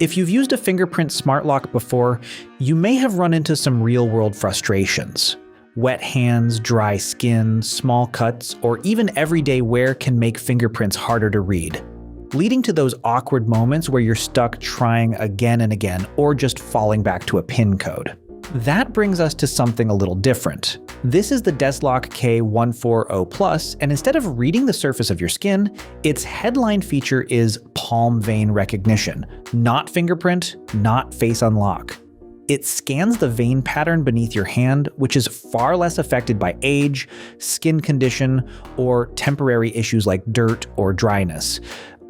If you've used a fingerprint smart lock before, you may have run into some real-world frustrations. Wet hands, dry skin, small cuts, or even everyday wear can make fingerprints harder to read, leading to those awkward moments where you're stuck trying again and again, or just falling back to a PIN code. That brings us to something a little different. This is the DESLOC K140 Plus, and instead of reading the surface of your skin, its headline feature is palm vein recognition, not fingerprint, not face unlock. It scans the vein pattern beneath your hand, which is far less affected by age, skin condition, or temporary issues like dirt or dryness.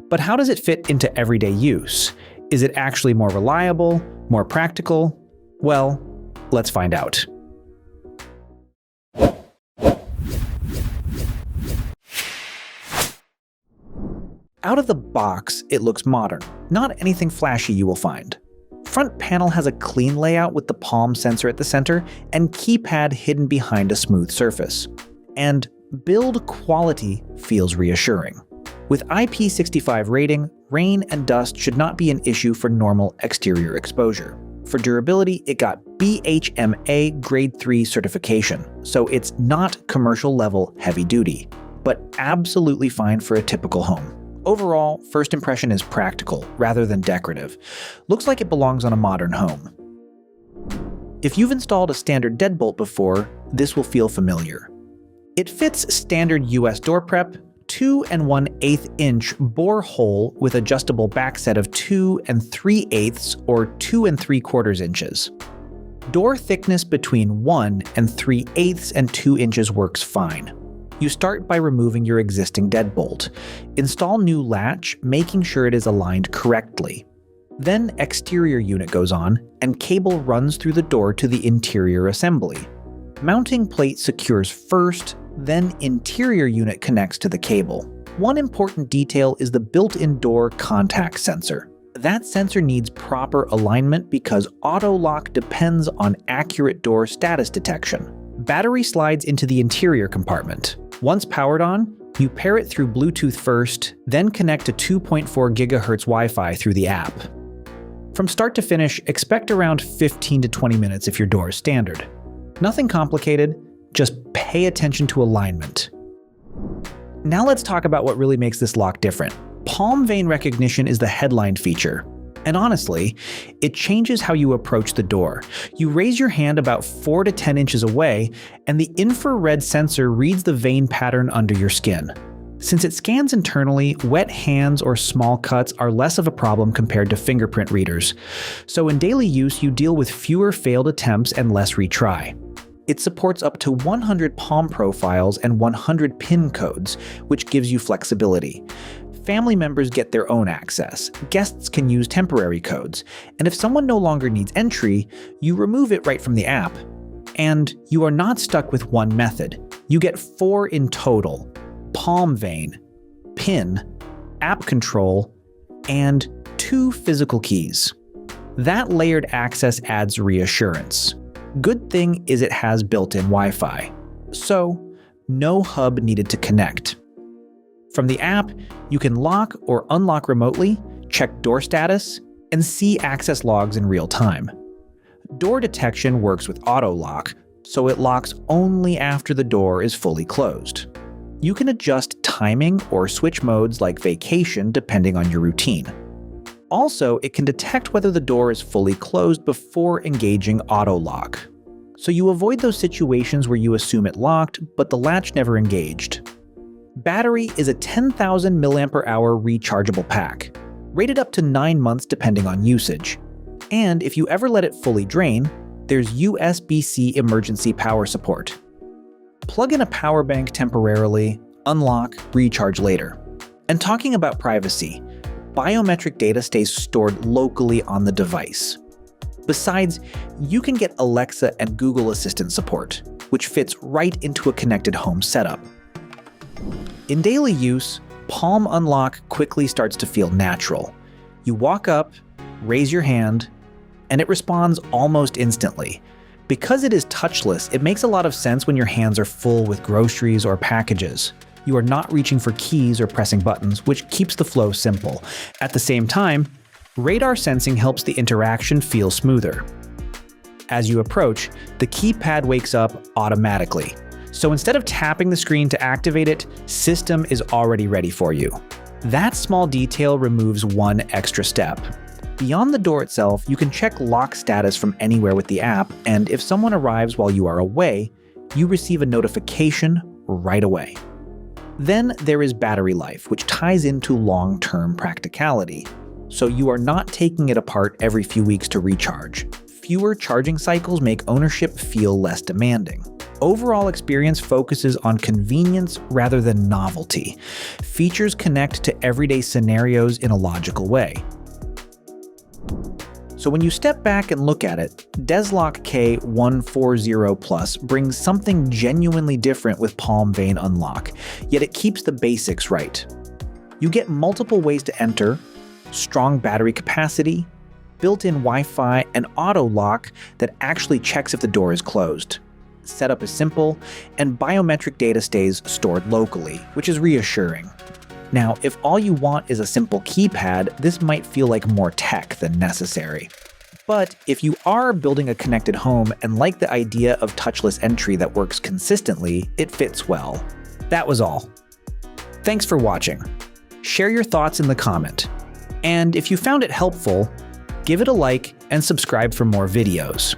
But how does it fit into everyday use? Is it actually more reliable, more practical? Well, let's find out. Out of the box, it looks modern. Not anything flashy you will find. Front panel has a clean layout with the palm sensor at the center and keypad hidden behind a smooth surface. And build quality feels reassuring. With IP65 rating, rain and dust should not be an issue for normal exterior exposure. For durability, it got BHMA Grade 3 certification, so it's not commercial-level heavy-duty, but absolutely fine for a typical home. Overall, first impression is practical rather than decorative. Looks like it belongs on a modern home. If you've installed a standard deadbolt before, this will feel familiar. It fits standard US door prep, 2 1/8 inch bore hole with adjustable backset of 2 3/8 or 2 3/4 inches. Door thickness between 1 3/8 and 2 inches works fine. You start by removing your existing deadbolt. Install new latch, making sure it is aligned correctly. Then exterior unit goes on, and cable runs through the door to the interior assembly. Mounting plate secures first, then interior unit connects to the cable. One important detail is the built-in door contact sensor. That sensor needs proper alignment because auto lock depends on accurate door status detection. Battery slides into the interior compartment. Once powered on, you pair it through Bluetooth first, then connect to 2.4 GHz Wi-Fi through the app. From start to finish, expect around 15 to 20 minutes if your door is standard. Nothing complicated, just pay attention to alignment. Now let's talk about what really makes this lock different. Palm vein recognition is the headline feature. And honestly, it changes how you approach the door. You raise your hand about 4 to 10 inches away, and the infrared sensor reads the vein pattern under your skin. Since it scans internally, wet hands or small cuts are less of a problem compared to fingerprint readers. So in daily use, you deal with fewer failed attempts and less retry. It supports up to 100 palm profiles and 100 PIN codes, which gives you flexibility. Family members get their own access, guests can use temporary codes, and if someone no longer needs entry, you remove it right from the app. And you are not stuck with one method. You get 4 in total: palm vein, PIN, app control, and 2 physical keys. That layered access adds reassurance. Good thing is it has built-in Wi-Fi, so no hub needed to connect. From the app, you can lock or unlock remotely, check door status, and see access logs in real time. Door detection works with auto lock, so it locks only after the door is fully closed. You can adjust timing or switch modes like vacation depending on your routine. Also, it can detect whether the door is fully closed before engaging auto lock. So you avoid those situations where you assume it locked, but the latch never engaged. Battery is a 10,000 mAh rechargeable pack, rated up to 9 months depending on usage. And if you ever let it fully drain, there's USB-C emergency power support. Plug in a power bank temporarily, unlock, recharge later. And talking about privacy, biometric data stays stored locally on the device. Besides, you can get Alexa and Google Assistant support, which fits right into a connected home setup. In daily use, palm unlock quickly starts to feel natural. You walk up, raise your hand, and it responds almost instantly. Because it is touchless, it makes a lot of sense when your hands are full with groceries or packages. You are not reaching for keys or pressing buttons, which keeps the flow simple. At the same time, Radar sensing helps the interaction feel smoother. As you approach, the keypad wakes up automatically. So instead of tapping the screen to activate it, system is already ready for you. That small detail removes one extra step. Beyond the door itself, you can check lock status from anywhere with the app, and if someone arrives while you are away, you receive a notification right away. Then there is battery life, which ties into long-term practicality. So you are not taking it apart every few weeks to recharge. Fewer charging cycles make ownership feel less demanding. Overall experience focuses on convenience rather than novelty. Features connect to everyday scenarios in a logical way. So when you step back and look at it, DESLOC K140 Plus brings something genuinely different with palm vein unlock, yet it keeps the basics right. You get multiple ways to enter, strong battery capacity, built-in Wi-Fi, and auto lock that actually checks if the door is closed. Setup is simple, and biometric data stays stored locally, which is reassuring. Now, if all you want is a simple keypad, this might feel like more tech than necessary. But if you are building a connected home and like the idea of touchless entry that works consistently, it fits well. That was all. Thanks for watching. Share your thoughts in the comment. And if you found it helpful, give it a like and subscribe for more videos.